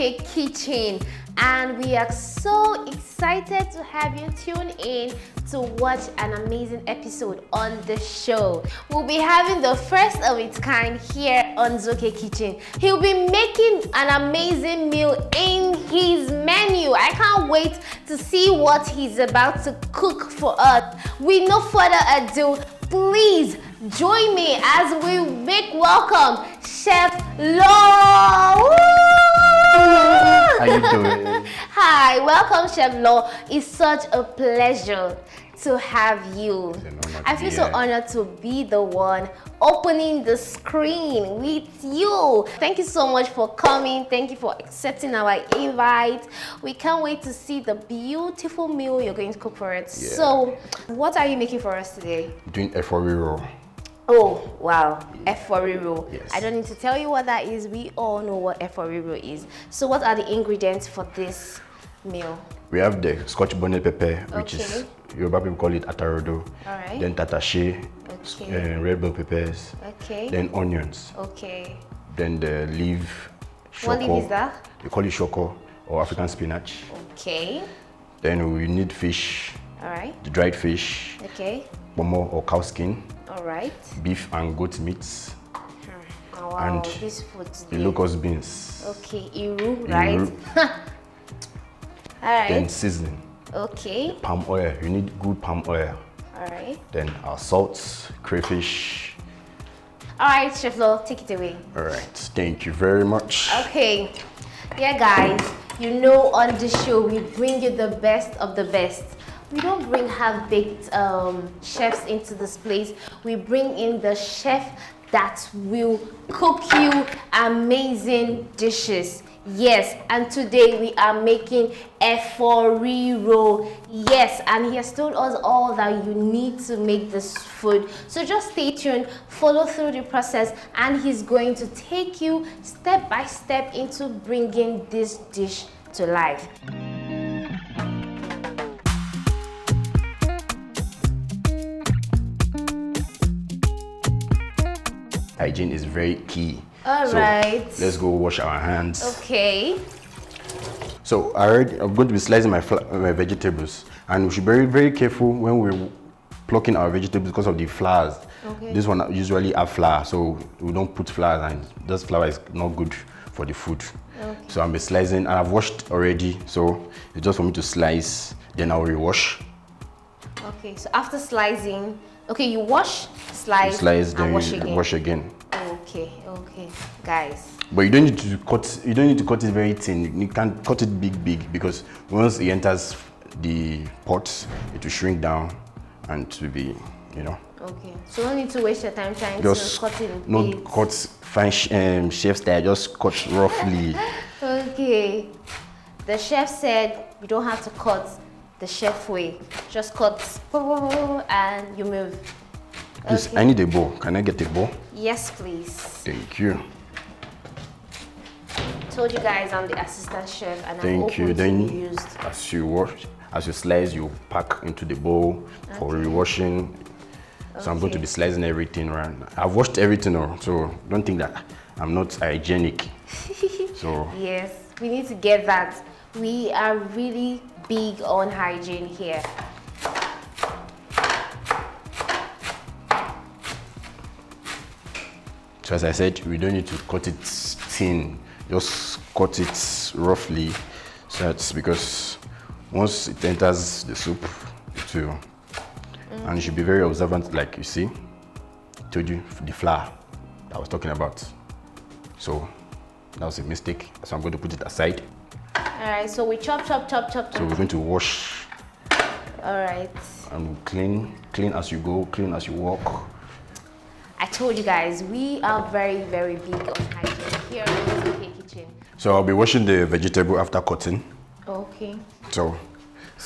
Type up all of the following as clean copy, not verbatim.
Zoke Kitchen, and we are so excited to have you tune in to watch an amazing episode on the show. We'll be having the first of its kind here on Zoke Kitchen. He'll be making an amazing meal in his menu. I can't wait to see what he's about to cook for us. With no further ado, please join me as we make welcome Chef Lo. How you doing? Hi, welcome Chef Lo. It's such a pleasure to have you. I feel so honored to be the one opening the screen with you. Thank you so much for coming. Thank you for accepting our invite. We can't wait to see the beautiful meal you're going to cook for us. Yeah. So, what are you making for us today? Doing Efo Riro. Oh, wow. Efo Riro. Yes. I don't need to tell you what that is. We all know what Efo Riro is. So what are the ingredients for this meal? We have the Scotch bonnet pepper, which is Yoruba people call it atarodo. Alright. Then Tatashi, red bell peppers. Okay. Then onions. Okay. Then the leaf, Shoko. What leaf is that? We call it Shoko or African spinach. Okay. Then we need fish. Alright. The dried fish. Okay. Pomo or cow skin. Alright. Beef and goat meats. Oh, wow. And this food the locust beans. Okay. Iru, right? Alright. Then seasoning. Okay. Palm oil. You need good palm oil. Alright. Then our salt, crayfish. Alright, Chef Lo, take it away. Alright, thank you very much. Okay. Yeah, guys, you know on this show we bring you the best of the best. We don't bring half-baked chefs into this place. We bring in the chef that will cook you amazing dishes. Yes, and today we are making Efo Riro. Yes, and he has told us all that you need to make this food. So just stay tuned, follow through the process, and he's going to take you step by step into bringing this dish to life. Hygiene is very key. Alright. So let's go wash our hands. Okay. So I'm going to be slicing my vegetables, and we should be very, very careful when we're plucking our vegetables because of the flowers. Okay. This one usually have flour, so we don't put flowers, and this flour is not good for the food. Okay. So I'm slicing, and I've washed already, so it's just for me to slice, then I'll rewash. Okay, so after slicing, okay, you wash, slice, then wash again. Wash again. Okay, guys. But you don't need to cut. You don't need to cut it very thin. You can cut it big because once it enters the pot, it will shrink down and to be, you know. Okay, so don't need to waste your time trying just to cut it in not bits. cut fine chef style. Just cut roughly. Okay, the chef said you don't have to cut the chef way. Just cut and you move. Please, Okay. I need a bowl. Can I get a bowl? Yes, please. Thank you. Told you guys I'm the assistant chef and I'm Thank you. open Then to be used. as you wash, as you slice, you pack into the bowl for rewashing. So I'm going to be slicing everything right now. I've washed everything now, so don't think that I'm not hygienic. So yes, we need to get that. We are really big on hygiene here. So as I said, we don't need to cut it thin. Just cut it roughly. So that's because once it enters the soup, it will. And you should be very observant, like you see. I told you the flour that I was talking about. So that was a mistake. So I'm going to put it aside. Alright, so we chop. So we're going to wash. Alright. And clean as you go, clean as you walk. I told you guys, we are very, very big on hygiene here in the Zoke Kitchen. So I'll be washing the vegetable after cutting. Okay. So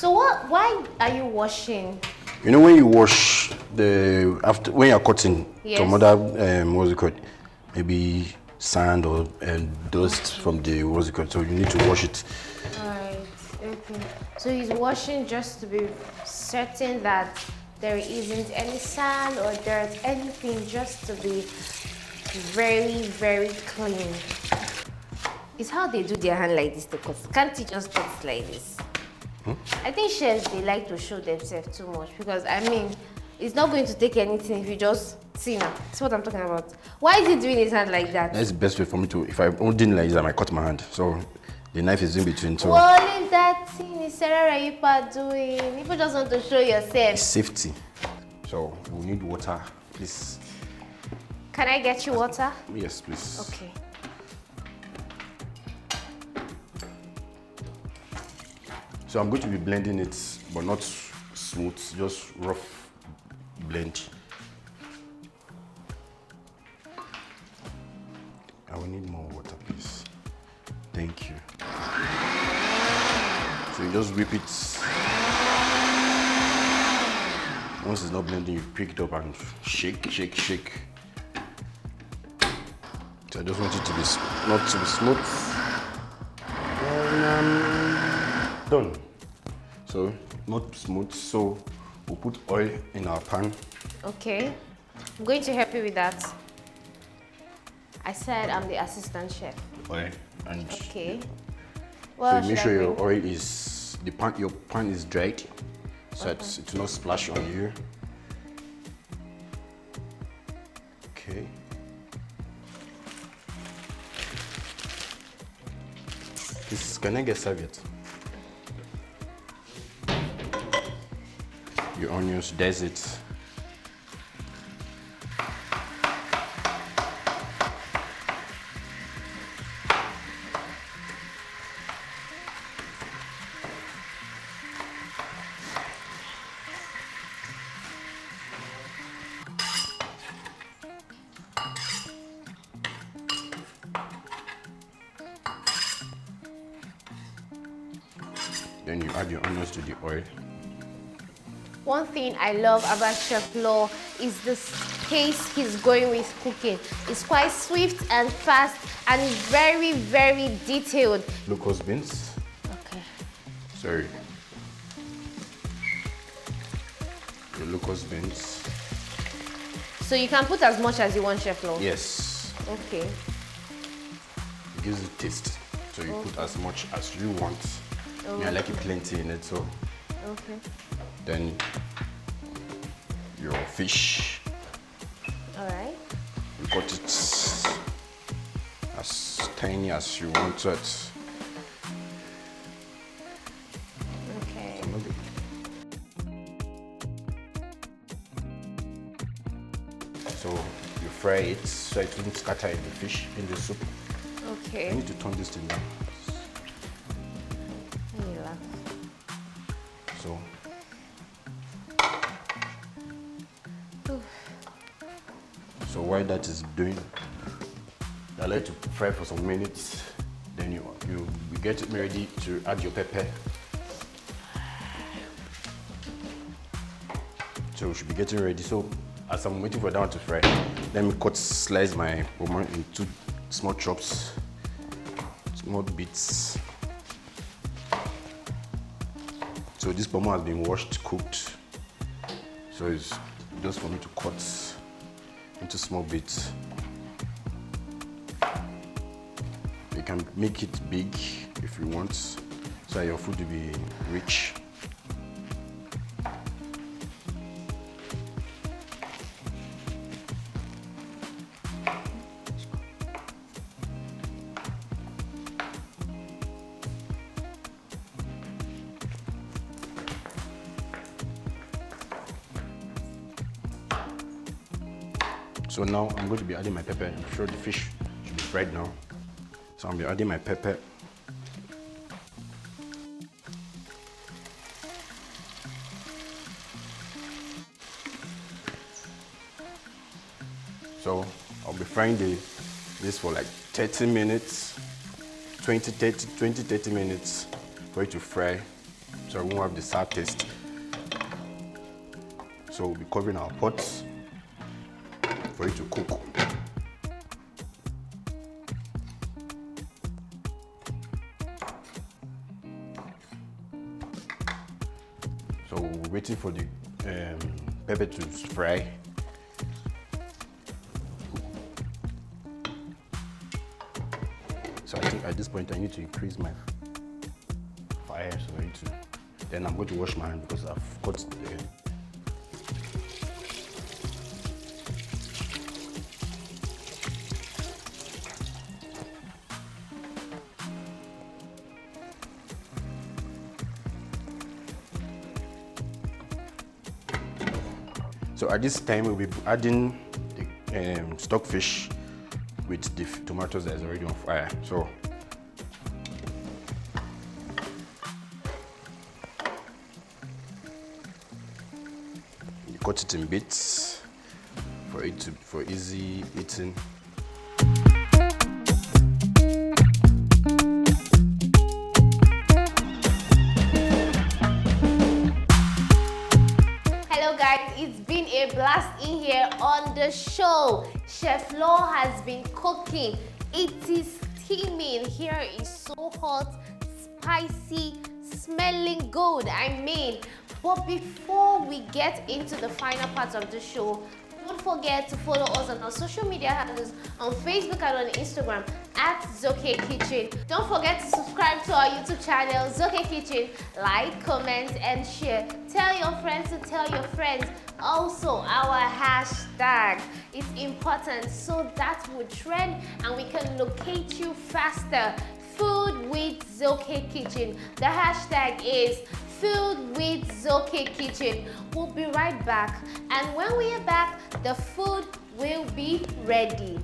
why are you washing? you know when you wash when you're cutting, Yes. some other what's it called? Maybe sand or dust from the what's it called? So you need to wash it. Alright, okay. So he's washing just to be certain that there isn't any sand or dirt, anything, just to be very, very clean. It's how they do their hand like this, because can't you just do it like this? I think chefs, they like to show themselves too much, because I mean, it's not going to take anything if you just see now. That's what I'm talking about. Why is he doing his hand like that? That's the best way for me to, if I'm holding like this, I might cut my hand. So the knife is in between. So Well, if that thing is Sarah Raipa doing, people just want to show yourself. it's safety. So we need water, please. Can I get you water? Yes, please. Okay. So I'm going to be blending it, but not smooth, just rough blend. I will need more water, please. Thank you. So you just whip it. Once it's not blending, you pick it up and shake, shake, shake. So I just want it to be not to be smooth. And done. So not smooth. So we'll put oil in our pan. Okay. I'm going to help you with that. I said I'm the assistant chef. Oil and Okay. so Well, make sure your oil is your pan is dried, so that it will not splash on you. Okay. Please, can I get serviette? Your onions, there's it. Then you add your onions to the oil. One thing I love about Chef Lo is the pace he's going with cooking. It's quite swift and fast, and it's very, very detailed. Locust beans. Okay. Sorry. Your locust beans. So you can put as much as you want, Chef Lo? Yes. Okay. It gives it taste. So you put as much as you want. Okay. I like it plenty in it, so. Okay. Then your fish. All right. You cut it as tiny as you want it. Okay. So you fry it so it won't scatter in the fish, in the soup. Okay. I need to turn this thing down. Relax. So. So while that is doing, I like to fry for some minutes. Then you get it ready to add your pepper. So we should be getting ready. So as I'm waiting for that one to fry, let me slice my pomo into small chops, small bits. So this pomo has been washed, cooked. So it's just for me to cut into small bits. You can make it big if you want, so that your food will be rich. So now I'm going to be adding my pepper. I'm sure the fish should be fried now. So I'll be adding my pepper. So I'll be frying this for like 30 minutes, 20-30 minutes for it to fry, so I won't have the sour taste. So we'll be covering our pots for it to cook. So we're waiting for the pepper to fry. So So I think at this point I need to increase my fire. So I need to. Then I'm going to wash my hand because I've cut the. So at this time we'll be adding the stockfish with the tomatoes that is already on fire. So you cut it in bits for easy eating. It's been a blast in here on the show. Chef Lo has been cooking. It is steaming. Here is so hot, spicy, smelling good. I mean, but before we get into the final part of the show, don't forget to follow us on our social media handles on Facebook and on Instagram at Zoke Kitchen. Don't forget to subscribe to our YouTube channel, Zoke Kitchen. Like, comment, and share. Tell your friends to tell your friends. Also, our hashtag is important so that will trend and we can locate you faster. Food with Zoke Kitchen. The hashtag is Food with Zoke Kitchen. We'll be right back, and when we are back, the food will be ready.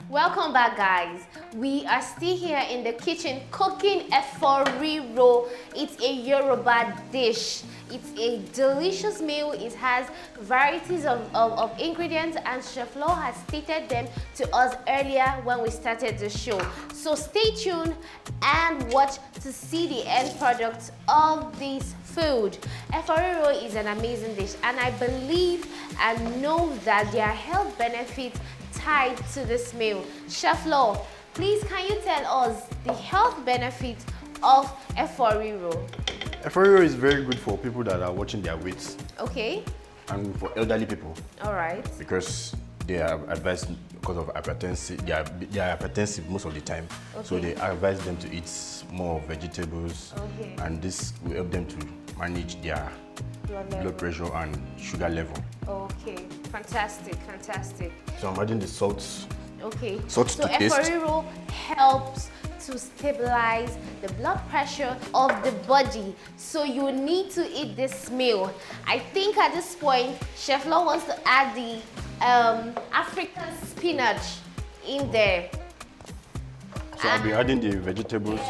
Welcome back, guys. We are still here in the kitchen cooking Efo Riro. It's a Yoruba dish. It's a delicious meal. It has varieties of ingredients, and Chef Lo has stated them to us earlier when we started the show. So stay tuned and watch to see the end product of this food. Efo Riro is an amazing dish, and I believe and know that there are health benefits tied to this meal. Chef Lo, please can you tell us the health benefits of Efo Riro? Efo Riro is very good for people that are watching their weights. Okay. And for elderly people. All right. Because they are advised because of hypertension. They are hypertensive most of the time. Okay. So they advise them to eat more vegetables. Okay. And this will help them to manage their blood pressure and sugar level. Okay. Fantastic, fantastic. So I'm adding the salt. Okay. Salt to taste. So Efo Riro helps to stabilize the blood pressure of the body. So you need to eat this meal. I think at this point, Chef Lo wants to add the African spinach in there. So I'll be adding the vegetables.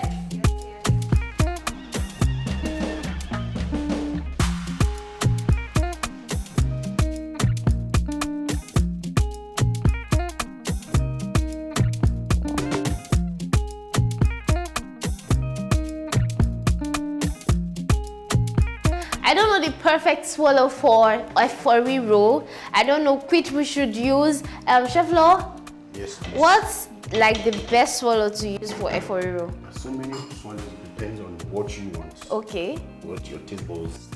I don't know the perfect swallow for Efo Riro. I don't know which we should use. Chef Lo? Yes, please. What's like the best swallow to use for Efo Riro? So many swallows, depends on what you want. Okay. What your taste buds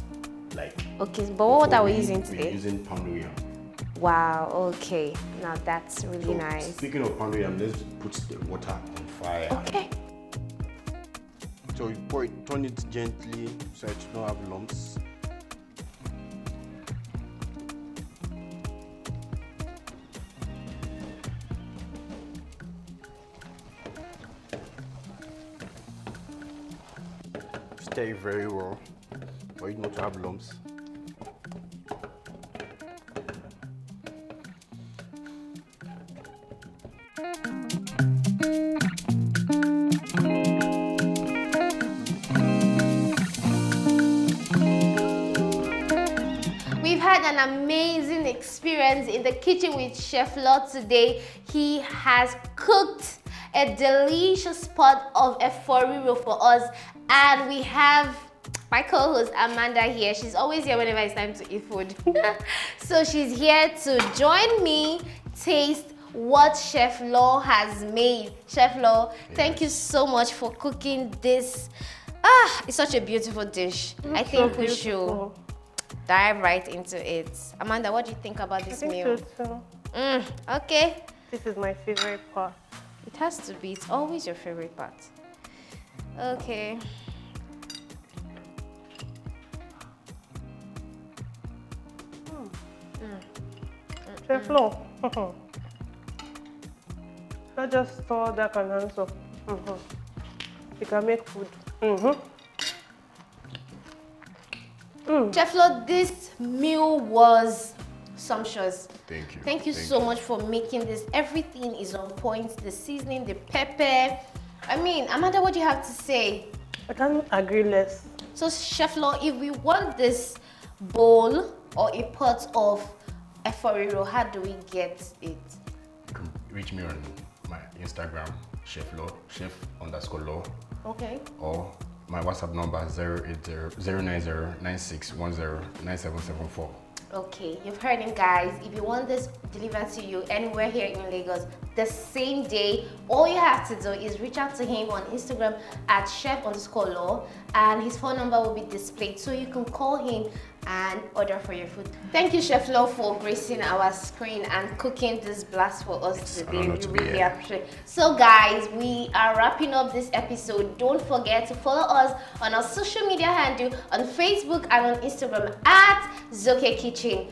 like. Okay, but what are we using today? We're using pound yam. Wow, okay. Now that's really nice. Speaking of pound yam, let's put the water on fire. Okay. So you pour it, turn it gently so it does not have lumps. Stir it very well for it not to have lumps. We've had an amazing experience in the kitchen with Chef Lo today. He has cooked a delicious pot of Efo Riro for us, and we have my co-host Amanda here. She's always here whenever it's time to eat food. So she's here to join me, taste what Chef Law has made. Chef Law, thank you so much for cooking this. It's such a beautiful dish. I think we should dive right into it. Amanda, what do you think about this meal? So too. Okay. This is my favorite part. It has to be. It's always your favorite part. Okay. Chef Flo. Not just store that can answer. You can make food. Chef Law, this meal was sumptuous. Thank you. Thank you so much for making this. Everything is on point. The seasoning, the pepper. I mean, Amanda, what do you have to say? I can't agree less. So, Chef Law, if we want this bowl or a pot of Efo Riro, how do we get it? You can reach me on my Instagram, Chef Law, chef_law. Okay. Or my WhatsApp number 080-090-9610-9774. Okay, you've heard him, guys. If you want this delivered to you anywhere here in Lagos the same day, all you have to do is reach out to him on Instagram at chef_law, and his phone number will be displayed so you can call him and order for your food. Thank you, Chef Law, for gracing our screen and cooking this blast for us today. We really appreciate it. So guys, we are wrapping up this episode. Don't forget to follow us on our social media handle on Facebook and on Instagram at Zoke Kitchen.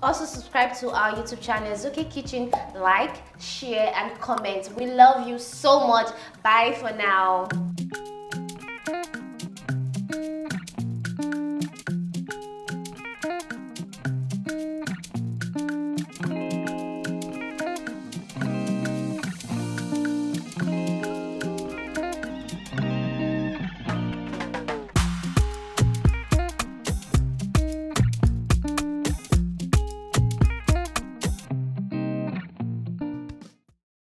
Also subscribe to our YouTube channel, Zoke Kitchen. Like, share, and comment. We love you so much. Bye for now.